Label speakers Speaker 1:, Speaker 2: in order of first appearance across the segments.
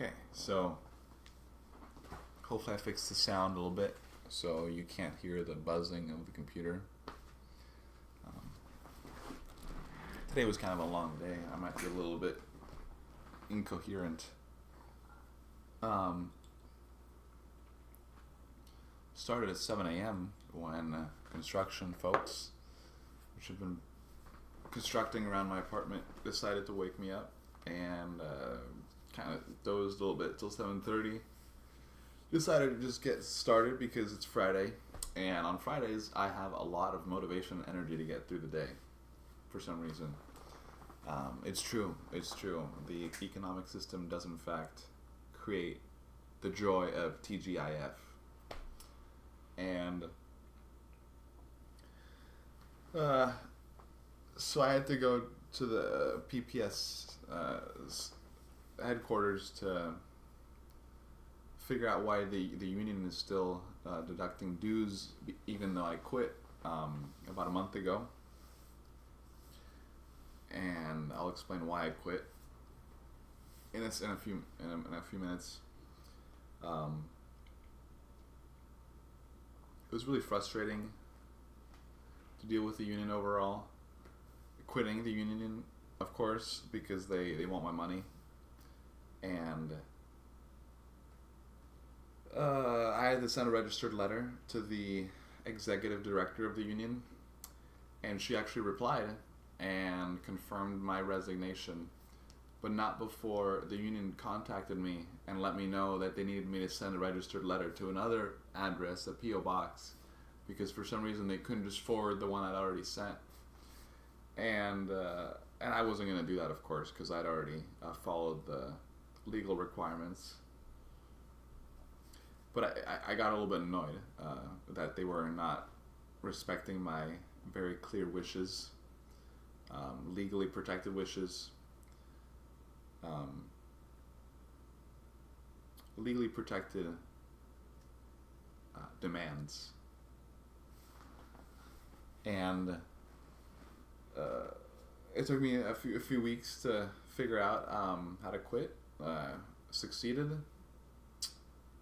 Speaker 1: Okay, so hopefully I fixed the sound a little bit so you can't hear the buzzing of the computer. Um, Today was kind of a long day. I might be a little bit incoherent. Um, Started at 7 a.m. when construction folks, which have been constructing around my apartment, decided to wake me up, and kind of dozed a little bit till 7:30. Decided to just get started because it's Friday, and on Fridays I have a lot of motivation and energy to get through the day for some reason. It's true. The economic system does in fact create the joy of TGIF. And so I had to go to the PPS headquarters to figure out why the union is still deducting dues even though I quit about a month ago. And I'll explain why I quit in a few minutes. It was really frustrating to deal with the union overall. Quitting the union, of course, because they want my money. And I had to send a registered letter to the executive director of the union, and she actually replied and confirmed my resignation, but not before the union contacted me and let me know that they needed me to send a registered letter to another address, a P.O. box, because for some reason they couldn't just forward the one I'd already sent. And I wasn't going to do that, of course, because I'd already followed the legal requirements. But I got a little bit annoyed that they were not respecting my very clear wishes, legally protected wishes, legally protected demands. And it took me a few weeks to figure out how to quit. Succeeded,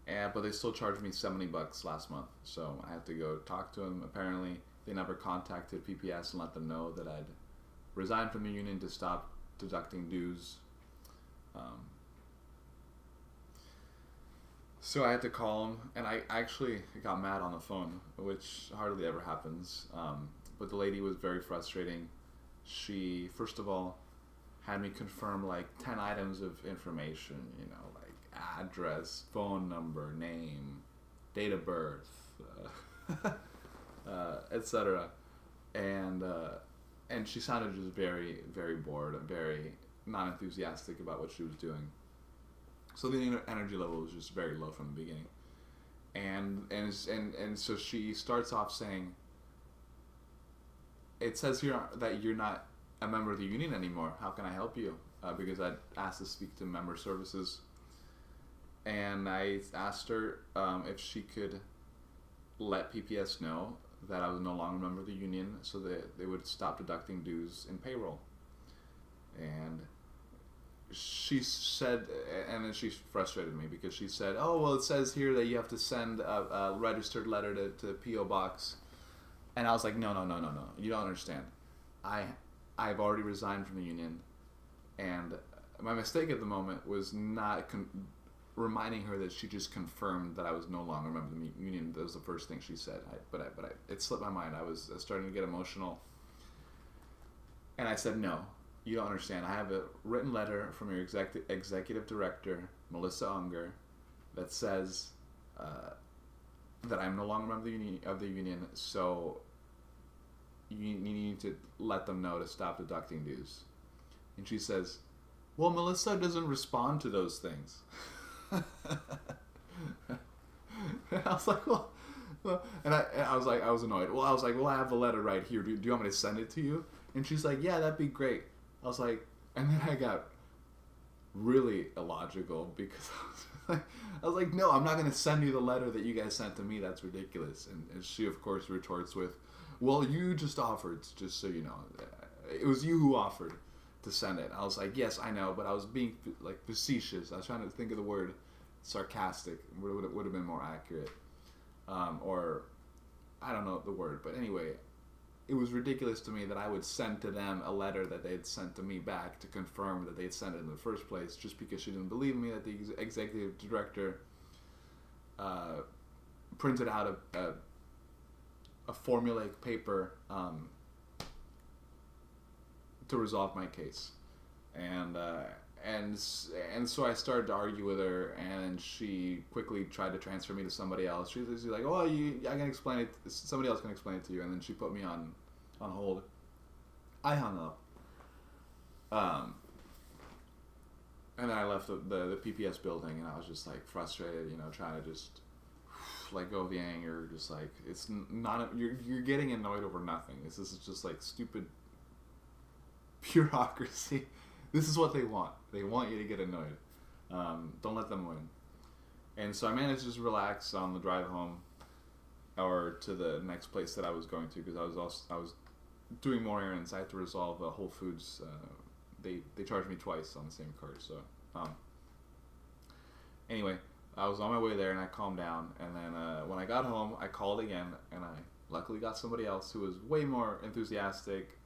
Speaker 1: but they still charged me $70 last month. So I had to go talk to them. Apparently, they never contacted PPS and let them know that I'd resigned from the union to stop deducting dues. So I had to call them, and I actually got mad on the phone, which hardly ever happens. But the lady was very frustrating. She, first of all, had me confirm like 10 items of information, like address, phone number, name, date of birth, etc. And she sounded just very, very bored and very not enthusiastic about what she was doing. So the energy level was just very low from the beginning. And so she starts off saying, "It says here that you're not a member of the union anymore. How can I help you?" Because I'd asked to speak to member services. And I asked her if she could let PPS know that I was no longer a member of the union so that they would stop deducting dues in payroll. And she said, and then she frustrated me because she said, "Oh, well, it says here that you have to send a registered letter to P.O. Box." And I was like, no, you don't understand. I've already resigned from the union, and my mistake at the moment was not reminding her that she just confirmed that I was no longer a member of the union. That was the first thing she said. But it slipped my mind. I was starting to get emotional, and I said, "No, you don't understand. I have a written letter from your executive director, Melissa Unger, that says that I'm no longer a member of the union, so you need to let them know to stop deducting dues." And she says, "Well, Melissa doesn't respond to those things." And I was like, well, and I was annoyed. Well, I was like, "Well, I have the letter right here. Do you want me to send it to you?" And she's like, "Yeah, that'd be great." I was like, and then I got really illogical because I was like, "No, I'm not going to send you the letter that you guys sent to me. That's ridiculous." And she, of course, retorts with, "Well, you just offered, just so you know. It was you who offered to send it. I was like, yes, I know, but I was being like facetious. I was trying to think of the word sarcastic. Would have been more accurate, or I don't know the word, but anyway, it was ridiculous to me that I would send to them a letter that they had sent to me back to confirm that they had sent it in the first place, just because she didn't believe me that the executive director printed out a formulaic paper to resolve my case, and so I started to argue with her, and she quickly tried to transfer me to somebody else. She was like, "Oh, I can explain it. Somebody else can explain it to you." And then she put me on hold. I hung up. And then I left the PPS building, and I was just like frustrated, trying to just let go of the anger. Just like, it's not, you're getting annoyed over nothing. This is just like stupid bureaucracy. This is what they want. They want you to get annoyed. Don't let them win. And so I managed to just relax on the drive home, or to the next place that I was going to, because I was doing more errands. I had to resolve Whole Foods. They charged me twice on the same card. So anyway, I was on my way there, and I calmed down. And then when I got home, I called again, and I luckily got somebody else who was way more enthusiastic.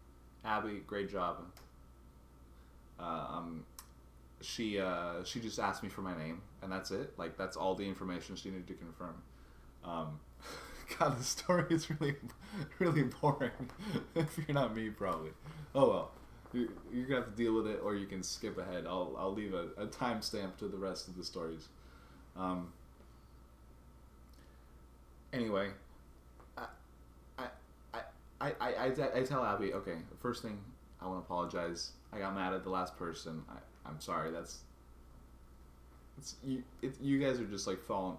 Speaker 1: Abby, great job. She just asked me for my name, and that's it. Like, that's all the information she needed to confirm. God, the story is really, really boring. If you're not me, probably. Oh well, you're gonna have to deal with it, or you can skip ahead. I'll leave a timestamp to the rest of the stories. Anyway, I tell Abby, okay, first thing, I want to apologize. I got mad at the last person. I'm sorry. You guys are just like falling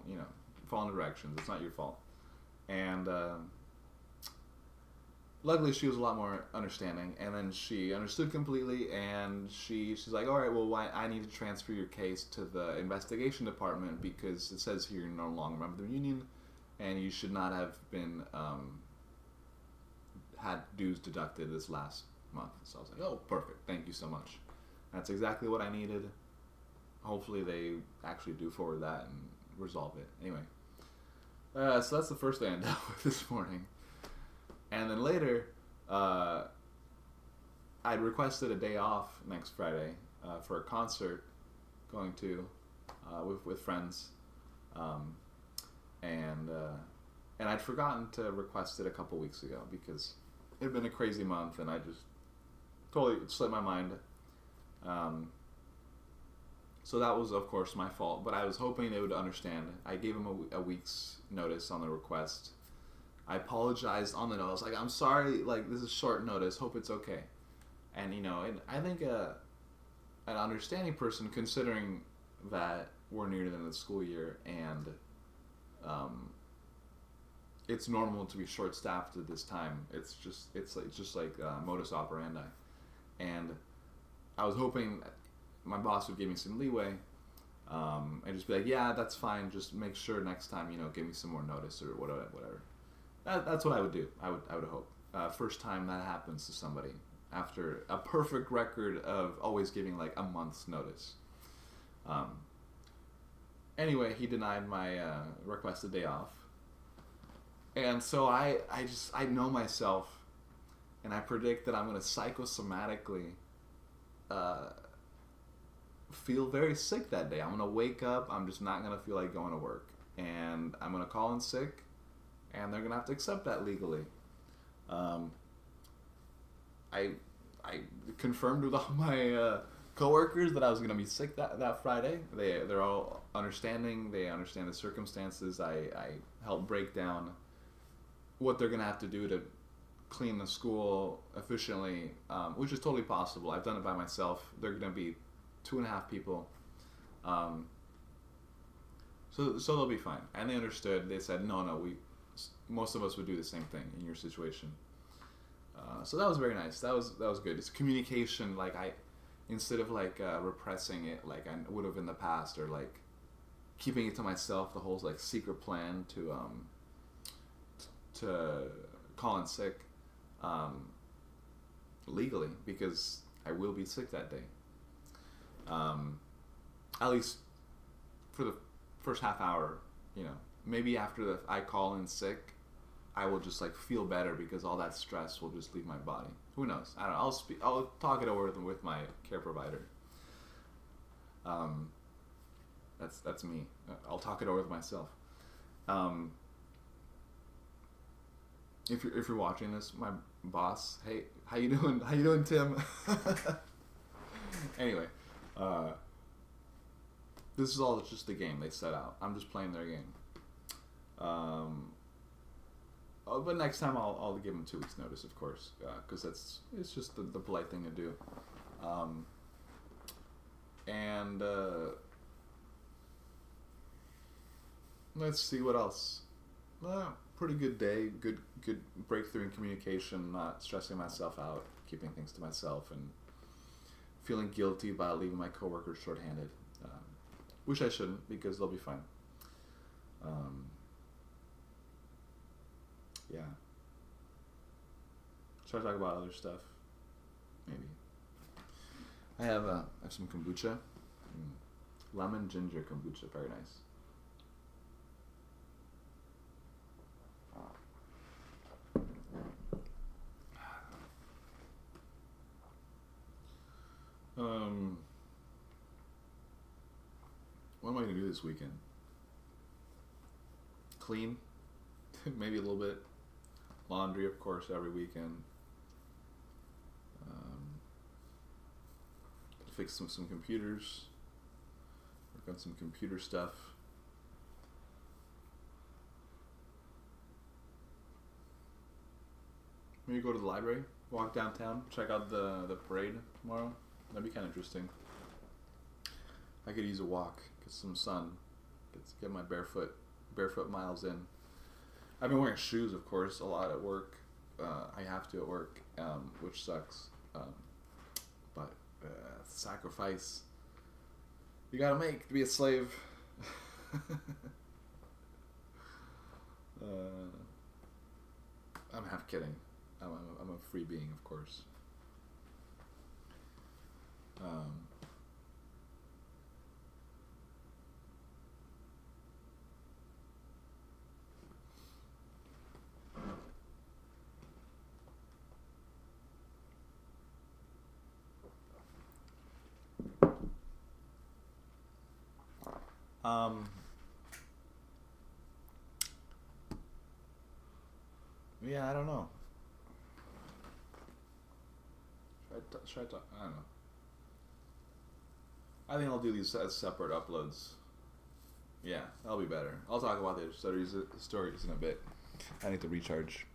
Speaker 1: directions. It's not your fault. And luckily she was a lot more understanding, and then she understood completely, and she's like, all right, well, I need to transfer your case to the investigation department, because it says here you're no longer a member of the union, and you should not have been had dues deducted this last month. So I was like, oh, perfect, thank you so much. That's exactly what I needed. Hopefully they actually do forward that and resolve it. Anyway, so that's the first thing I dealt with this morning. And then later, I'd requested a day off next Friday for a concert going to with friends, and I'd forgotten to request it a couple weeks ago, because it had been a crazy month, and I just totally slipped my mind. So that was, of course, my fault, but I was hoping they would understand. I gave them a week's notice on the request. I apologized on the note. I was like, I'm sorry, like, this is short notice, hope it's okay. And, and I think an understanding person, considering that we're near the end of the school year, and it's normal to be short-staffed at this time. It's just like modus operandi. And I was hoping my boss would give me some leeway, and just be like, yeah, that's fine. Just make sure next time, give me some more notice or whatever. That's what I would do. I would hope. First time that happens to somebody after a perfect record of always giving like a month's notice. Anyway, he denied my requested day off, and so I know myself, and I predict that I'm going to psychosomatically feel very sick that day. I'm going to wake up, I'm just not going to feel like going to work, and I'm going to call in sick, and they're going to have to accept that legally. I confirmed with all my coworkers that I was going to be sick that Friday. They're all understanding. They understand the circumstances. I helped break down what they're going to have to do to clean the school efficiently, which is totally possible. I've done it by myself. They're going to be 2.5 people. So they'll be fine. And they understood. They said, no, most of us would do the same thing in your situation. So that was very nice. That was good. It's communication. Like, instead of like repressing it like I would have in the past, or like keeping it to myself, the whole like secret plan to call in sick legally, because I will be sick that day. At least for the first half hour, maybe after I call in sick, I will just like feel better because all that stress will just leave my body. Who knows? I don't know. I'll talk it over with my care provider. That's me. I'll talk it over with myself. If you're watching this, my boss, hey, how you doing? How you doing, Tim? Anyway, this is all just the game they set out. I'm just playing their game. But next time I'll give them 2 weeks notice, of course, because it's just the polite thing to do. And let's see what else. Pretty good day. Good breakthrough in communication. Not stressing myself out. Keeping things to myself and feeling guilty about leaving my coworkers shorthanded. Which I shouldn't, because they'll be fine. Yeah. Should I talk about other stuff? Maybe. I have some kombucha. Lemon ginger kombucha, very nice. What am I going to do this weekend? Clean. Maybe a little bit. Laundry, of course, every weekend. Fix some computers. Work on some computer stuff. Maybe go to the library. Walk downtown. Check out the parade tomorrow. That'd be kind of interesting. I could use a walk. Get some sun. Get my barefoot miles in. I've been wearing shoes, of course, a lot at work. I have to at work, which sucks. But sacrifice you gotta make to be a slave. I'm half kidding. I'm a free being, of course. Yeah, I don't know. Should I talk? I don't know. I think I'll do these as separate uploads. Yeah, that'll be better. I'll talk about the stories in a bit. I need to recharge.